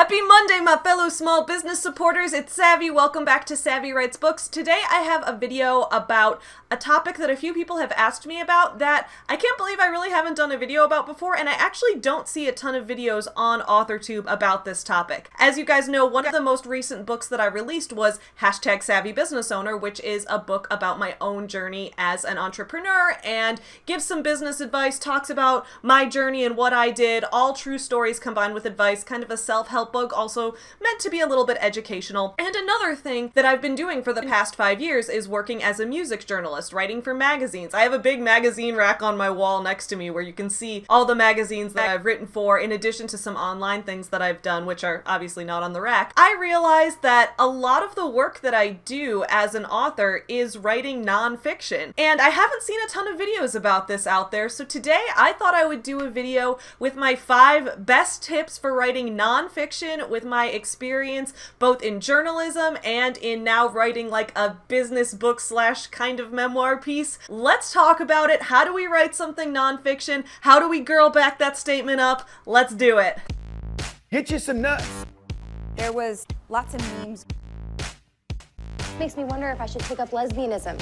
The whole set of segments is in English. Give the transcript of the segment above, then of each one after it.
Happy Monday, my fellow small business supporters. It's Savvy. Welcome back to Savvy Writes Books. Today I have a video about a topic that a few people have asked me about that I can't believe I really haven't done a video about before, and I actually don't see a ton of videos on AuthorTube about this topic. As you guys know, one of the most recent books that I released was #Savvy Business Owner, which is a book about my own journey as an entrepreneur and gives some business advice, talks about my journey and what I did, all true stories combined with advice, kind of a self-help book, also meant to be a little bit educational. And another thing that I've been doing for the past 5 years is working as a music journalist, writing for magazines. I have a big magazine rack on my wall next to me where you can see all the magazines that I've written for, in addition to some online things that I've done, which are obviously not on the rack. I realized that a lot of the work that I do as an author is writing nonfiction, and I haven't seen a ton of videos about this out there, so today I thought I would do a video with my 5 best tips for writing nonfiction with my experience both in journalism and in now writing like a business book slash kind of memoir piece. Let's talk about it. How do we write something nonfiction? How do we girl back that statement up? Let's do it. Hit you some nuts. There was lots of memes. Makes me wonder if I should take up lesbianism.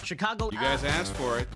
Chicago. You guys asked for it.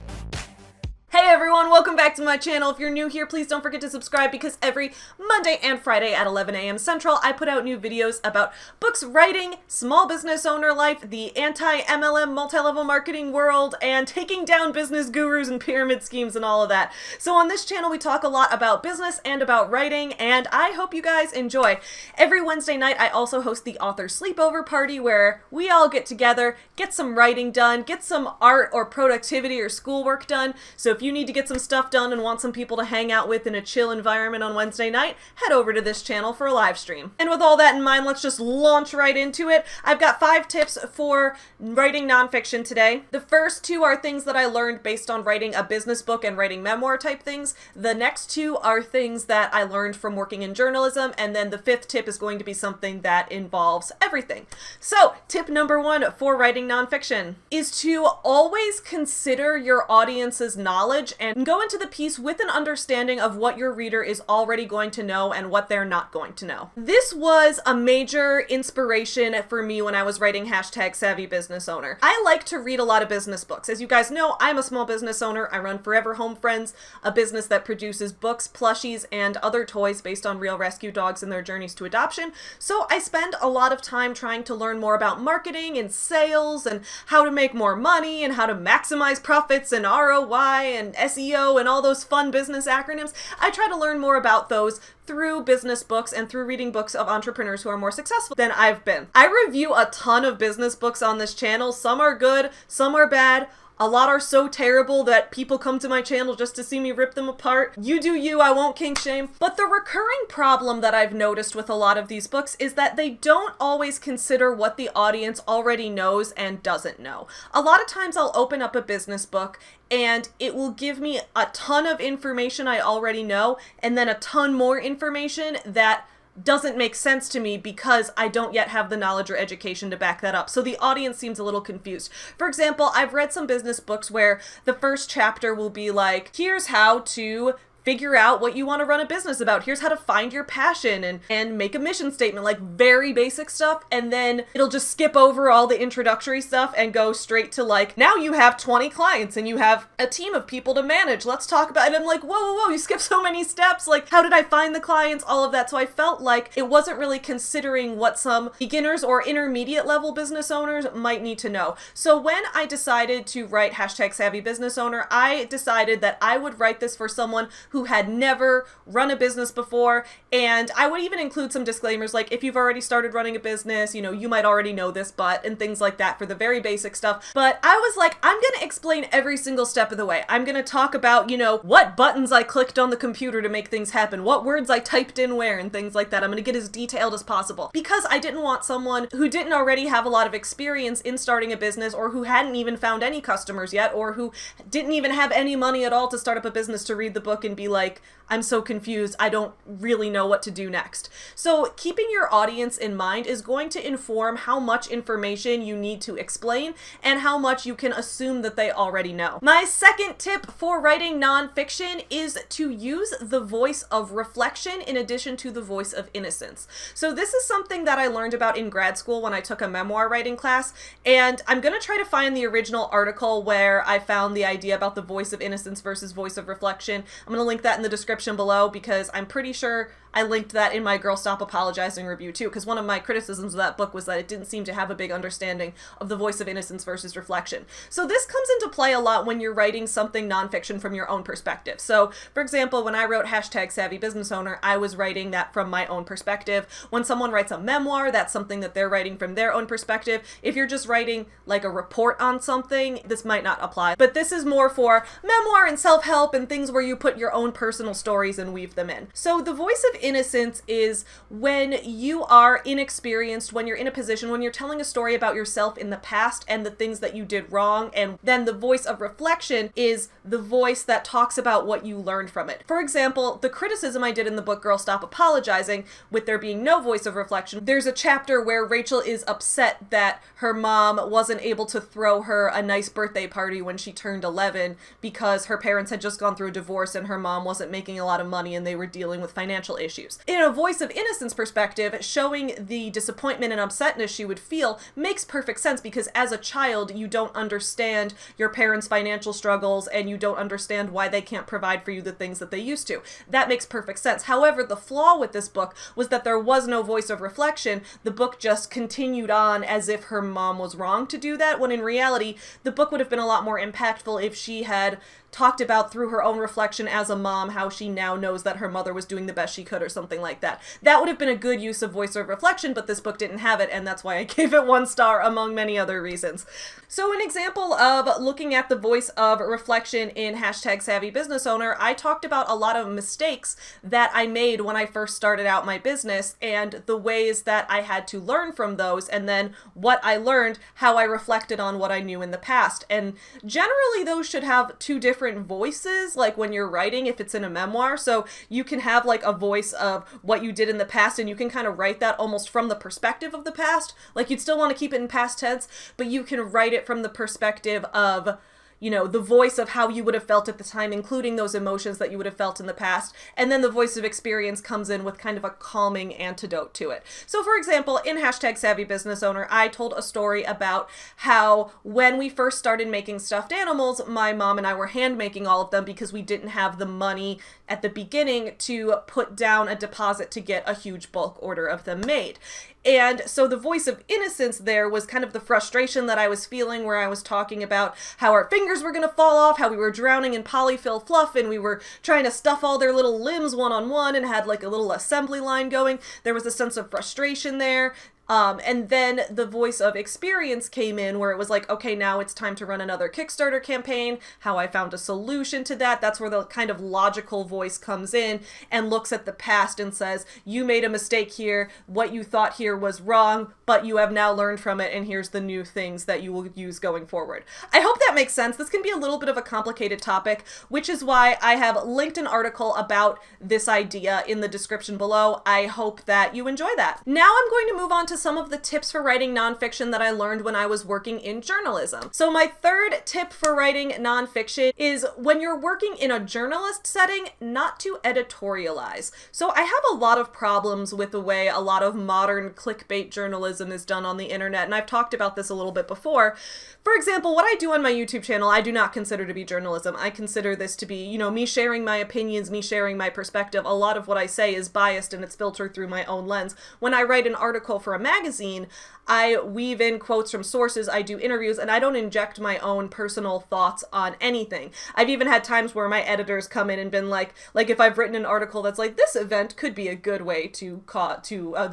Hey everyone, welcome back to my channel. If you're new here, please don't forget to subscribe because every Monday and Friday at 11 a.m. Central, I put out new videos about books, writing, small business owner life, the anti-MLM multi-level marketing world, and taking down business gurus and pyramid schemes and all of that. So on this channel, we talk a lot about business and about writing, and I hope you guys enjoy. Every Wednesday night, I also host the author sleepover party where we all get together, get some writing done, get some art or productivity or schoolwork done. So if you need to get some stuff done and want some people to hang out with in a chill environment on Wednesday night, head over to this channel for a live stream. And with all that in mind, let's just launch right into it. I've got 5 tips for writing nonfiction today. The first 2 are things that I learned based on writing a business book and writing memoir type things. The next 2 are things that I learned from working in journalism, and then the 5th tip is going to be something that involves everything. So, tip number 1 for writing nonfiction is to always consider your audience's knowledge and go into the piece with an understanding of what your reader is already going to know and what they're not going to know. This was a major inspiration for me when I was writing #Savvy Business Owner. I like to read a lot of business books. As you guys know, I'm a small business owner. I run Forever Home Friends, a business that produces books, plushies, and other toys based on real rescue dogs and their journeys to adoption. So I spend a lot of time trying to learn more about marketing and sales and how to make more money and how to maximize profits and ROI and SEO and all those fun business acronyms. I try to learn more about those through business books and through reading books of entrepreneurs who are more successful than I've been. I review a ton of business books on this channel. Some are good, some are bad. A lot are so terrible that people come to my channel just to see me rip them apart. You do you, I won't kink shame. But the recurring problem that I've noticed with a lot of these books is that they don't always consider what the audience already knows and doesn't know. A lot of times I'll open up a business book and it will give me a ton of information I already know and then a ton more information that doesn't make sense to me because I don't yet have the knowledge or education to back that up. So the audience seems a little confused. For example, I've read some business books where the first chapter will be like, here's how to figure out what you want to run a business about. Here's how to find your passion and make a mission statement, like very basic stuff. And then it'll just skip over all the introductory stuff and go straight to like, now you have 20 clients and you have a team of people to manage. Let's talk about it. And I'm like, whoa, you skipped so many steps. Like, how did I find the clients? All of that. So I felt like it wasn't really considering what some beginners or intermediate level business owners might need to know. So when I decided to write #Savvy Business Owner, I decided that I would write this for someone who had never run a business before, and I would even include some disclaimers like, if you've already started running a business, you know, you might already know this, but, and things like that for the very basic stuff. But I was like, I'm gonna explain every single step of the way. I'm gonna talk about, you know, what buttons I clicked on the computer to make things happen, what words I typed in where, and things like that. I'm gonna get as detailed as possible because I didn't want someone who didn't already have a lot of experience in starting a business, or who hadn't even found any customers yet, or who didn't even have any money at all to start up a business to read the book and be be like, I'm so confused, I don't really know what to do next. So keeping your audience in mind is going to inform how much information you need to explain and how much you can assume that they already know. My second tip for writing nonfiction is to use the voice of reflection in addition to the voice of innocence. So this is something that I learned about in grad school when I took a memoir writing class, and I'm going to try to find the original article where I found the idea about the voice of innocence versus voice of reflection. I'm going to link that in the description below because I'm pretty sure I linked that in my Girl Stop Apologizing review too, because one of my criticisms of that book was that it didn't seem to have a big understanding of the voice of innocence versus reflection. So this comes into play a lot when you're writing something nonfiction from your own perspective. So, for example, when I wrote #SavvyBusinessOwner, I was writing that from my own perspective. When someone writes a memoir, that's something that they're writing from their own perspective. If you're just writing like a report on something, this might not apply. But this is more for memoir and self-help and things where you put your own personal stories and weave them in. So the voice of innocence is when you are inexperienced, when you're in a position, when you're telling a story about yourself in the past and the things that you did wrong, and then the voice of reflection is the voice that talks about what you learned from it. For example, the criticism I did in the book Girl Stop Apologizing, with there being no voice of reflection, there's a chapter where Rachel is upset that her mom wasn't able to throw her a nice birthday party when she turned 11 because her parents had just gone through a divorce and her mom wasn't making a lot of money and they were dealing with financial issues. In a voice of innocence perspective, showing the disappointment and upsetness she would feel makes perfect sense because as a child, you don't understand your parents' financial struggles and you don't understand why they can't provide for you the things that they used to. That makes perfect sense. However, the flaw with this book was that there was no voice of reflection. The book just continued on as if her mom was wrong to do that, when in reality, the book would have been a lot more impactful if she had talked about through her own reflection as a mom how she now knows that her mother was doing the best she could or something like that. That would have been a good use of voice of reflection, but this book didn't have it, and that's why I gave it 1 star among many other reasons. So an example of looking at the voice of reflection in #SavvyBusinessOwner, I talked about a lot of mistakes that I made when I first started out my business and the ways that I had to learn from those, and then what I learned, how I reflected on what I knew in the past. And generally those should have 2 different voices, like when you're writing, if it's in a memoir. So you can have like a voice of what you did in the past and you can kind of write that almost from the perspective of the past. Like you'd still want to keep it in past tense, but you can write it from the perspective of, you know, the voice of how you would have felt at the time, including those emotions that you would have felt in the past. And then the voice of experience comes in with kind of a calming antidote to it. So for example, in #SavvyBusinessOwner, I told a story about how when we first started making stuffed animals, my mom and I were hand making all of them because we didn't have the money at the beginning to put down a deposit to get a huge bulk order of them made. And so the voice of innocence there was kind of the frustration that I was feeling, where I was talking about how our fingers were going to fall off, how we were drowning in polyfill fluff, and we were trying to stuff all their little limbs one on one and had like a little assembly line going. There was a sense of frustration there. And then the voice of experience came in where it was like, okay, now it's time to run another Kickstarter campaign, how I found a solution to that. That's where the kind of logical voice comes in and looks at the past and says, you made a mistake here, what you thought here was wrong, but you have now learned from it, and here's the new things that you will use going forward. I hope that makes sense. This can be a little bit of a complicated topic, which is why I have linked an article about this idea in the description below. I hope that you enjoy that. Now I'm going to move on to some of the tips for writing nonfiction that I learned when I was working in journalism. So my third tip for writing nonfiction is when you're working in a journalist setting, not to editorialize. So I have a lot of problems with the way a lot of modern clickbait journalism is done on the internet, and I've talked about this a little bit before. For example, what I do on my YouTube channel, I do not consider to be journalism. I consider this to be, you know, me sharing my opinions, me sharing my perspective. A lot of what I say is biased and it's filtered through my own lens. When I write an article for a magazine, I weave in quotes from sources, I do interviews, and I don't inject my own personal thoughts on anything. I've even had times where my editors come in and been like if I've written an article that's like, this event could be a good way to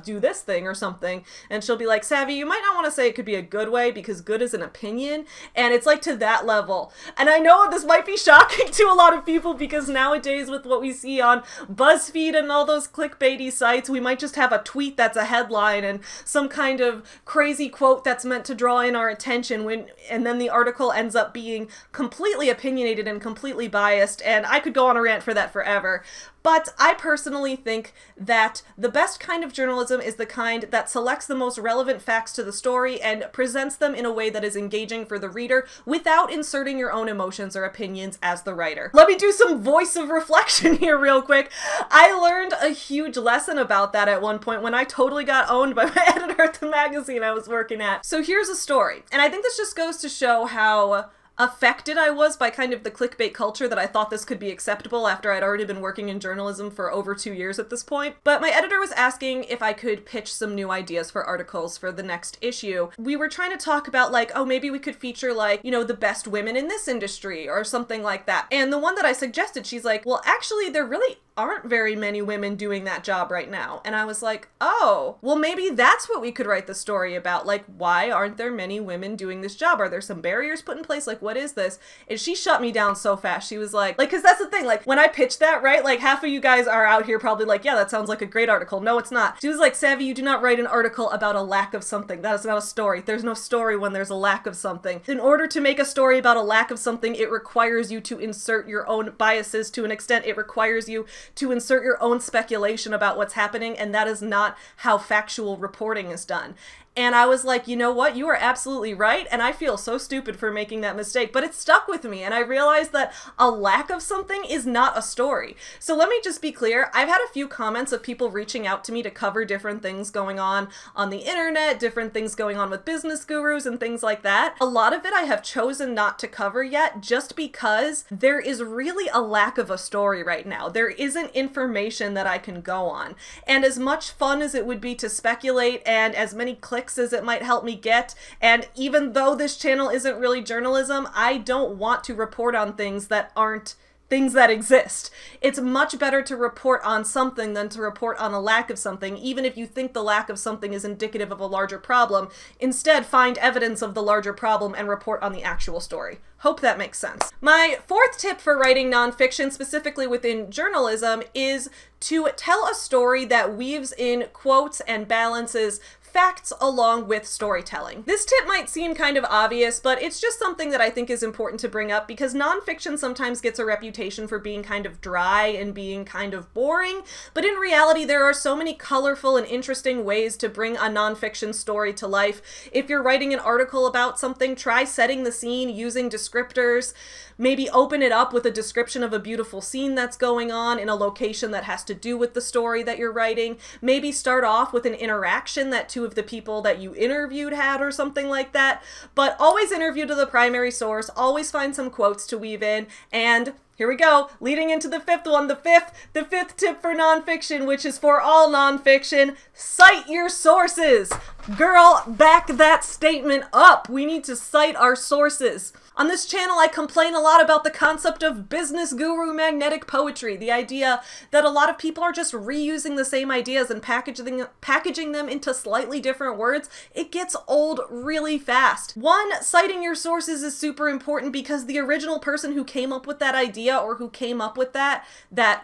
do this thing or something, and she'll be like, Savvy, you might not want to say it could be a good way because good is an opinion, and it's like to that level. And I know this might be shocking to a lot of people because nowadays with what we see on BuzzFeed and all those clickbaity sites, we might just have a tweet that's a headline, and some kind of crazy quote that's meant to draw in our attention and then the article ends up being completely opinionated and completely biased, and I could go on a rant for that forever. But I personally think that the best kind of journalism is the kind that selects the most relevant facts to the story and presents them in a way that is engaging for the reader without inserting your own emotions or opinions as the writer. Let me do some voice of reflection here real quick. I learned a huge lesson about that at one point when I totally got owned by my editor at the magazine I was working at. So here's a story, and I think this just goes to show how affected I was by kind of the clickbait culture that I thought this could be acceptable after I'd already been working in journalism for over 2 years at this point. But my editor was asking if I could pitch some new ideas for articles for the next issue. We were trying to talk about like, oh, maybe we could feature like, you know, the best women in this industry or something like that. And the one that I suggested, she's like, well, actually, there really aren't very many women doing that job right now. And I was like, oh, well, maybe that's what we could write the story about. Like, why aren't there many women doing this job? Are there some barriers put in place? Like, what is this? And she shut me down so fast. She was like, cause that's the thing, like when I pitched that, right? Like half of you guys are out here probably like, yeah, that sounds like a great article. No, it's not. She was like, Savvy, you do not write an article about a lack of something. That is not a story. There's no story when there's a lack of something. In order to make a story about a lack of something, it requires you to insert your own biases to an extent. It requires you to insert your own speculation about what's happening, and that is not how factual reporting is done. And I was like, you know what? You are absolutely right. And I feel so stupid for making that mistake, but it stuck with me. And I realized that a lack of something is not a story. So let me just be clear. I've had a few comments of people reaching out to me to cover different things going on the internet, different things going on with business gurus and things like that. A lot of it I have chosen not to cover yet just because there is really a lack of a story right now. There isn't information that I can go on. And as much fun as it would be to speculate and as many clicks as it might help me get, and even though this channel isn't really journalism, I don't want to report on things that aren't things that exist. It's much better to report on something than to report on a lack of something, even if you think the lack of something is indicative of a larger problem. Instead, find evidence of the larger problem and report on the actual story. Hope that makes sense. My fourth tip for writing nonfiction, specifically within journalism, is to tell a story that weaves in quotes and balances facts along with storytelling. This tip might seem kind of obvious, but it's just something that I think is important to bring up because nonfiction sometimes gets a reputation for being kind of dry and being kind of boring, but in reality there are so many colorful and interesting ways to bring a nonfiction story to life. If you're writing an article about something, try setting the scene using descriptors. Maybe open it up with a description of a beautiful scene that's going on in a location that has to do with the story that you're writing. Maybe start off with an interaction that two of the people that you interviewed had or something like that. But always interview to the primary source, always find some quotes to weave in, and here we go, leading into the fifth one, the fifth tip for nonfiction, which is for all nonfiction: cite your sources. Girl, back that statement up. We need to cite our sources. On this channel, I complain a lot about the concept of business guru magnetic poetry, the idea that a lot of people are just reusing the same ideas and packaging them into slightly different words. It gets old really fast. One, citing your sources is super important because the original person who came up with that idea or who came up with that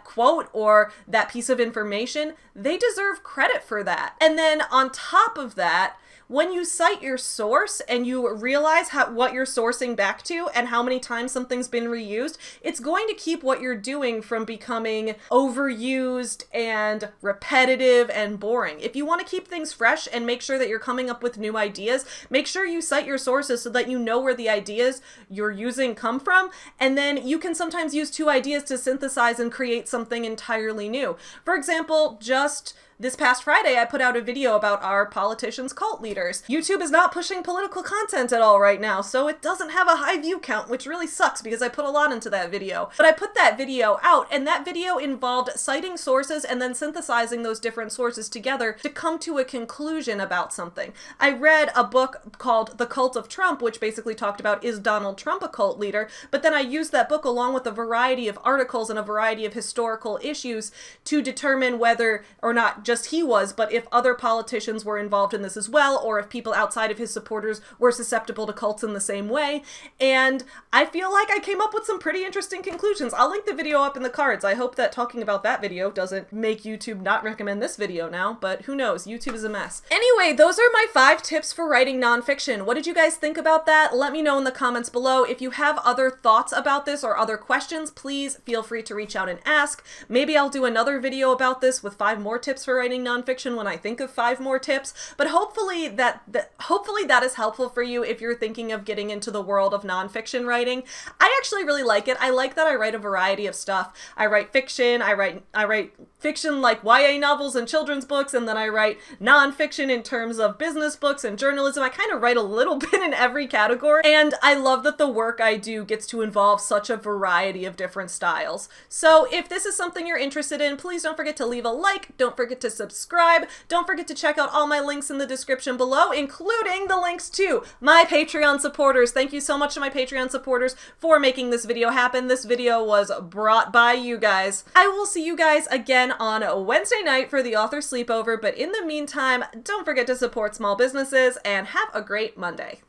quote or that piece of information, they deserve credit for that. And then on top of that, when you cite your source and you realize what you're sourcing back to and how many times something's been reused, it's going to keep what you're doing from becoming overused and repetitive and boring. If you want to keep things fresh and make sure that you're coming up with new ideas, make sure you cite your sources so that you know where the ideas you're using come from, and then you can sometimes use two ideas to synthesize and create something entirely new. For example, just this past Friday, I put out a video about our politicians' cult leaders. YouTube is not pushing political content at all right now, so it doesn't have a high view count, which really sucks because I put a lot into that video. But I put that video out, and that video involved citing sources and then synthesizing those different sources together to come to a conclusion about something. I read a book called The Cult of Trump, which basically talked about, is Donald Trump a cult leader? But then I used that book along with a variety of articles and a variety of historical issues to determine whether or not not just he was, but if other politicians were involved in this as well, or if people outside of his supporters were susceptible to cults in the same way. And I feel like I came up with some pretty interesting conclusions. I'll link the video up in the cards. I hope that talking about that video doesn't make YouTube not recommend this video now, but who knows? YouTube is a mess. Anyway, those are my 5 tips for writing nonfiction. What did you guys think about that? Let me know in the comments below. If you have other thoughts about this or other questions, please feel free to reach out and ask. Maybe I'll do another video about this with 5 more tips for writing nonfiction when I think of 5 more tips, but hopefully that is helpful for you if you're thinking of getting into the world of nonfiction writing. I actually really like it. I like that I write a variety of stuff. I write fiction, I write fiction like YA novels and children's books, and then I write nonfiction in terms of business books and journalism. I kind of write a little bit in every category, and I love that the work I do gets to involve such a variety of different styles. So if this is something you're interested in, please don't forget to leave a like, don't forget to subscribe, don't forget to check out all my links in the description below, including the links to my Patreon supporters. Thank you so much to my Patreon supporters for making this video happen. This video was brought by you guys. I will see you guys again on Wednesday night for the author sleepover, but in the meantime, don't forget to support small businesses and have a great Monday.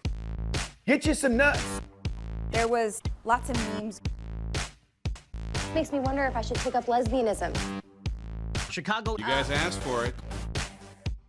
Get you some nuts. There was lots of memes. Makes me wonder if I should take up lesbianism. Chicago. You guys asked for it.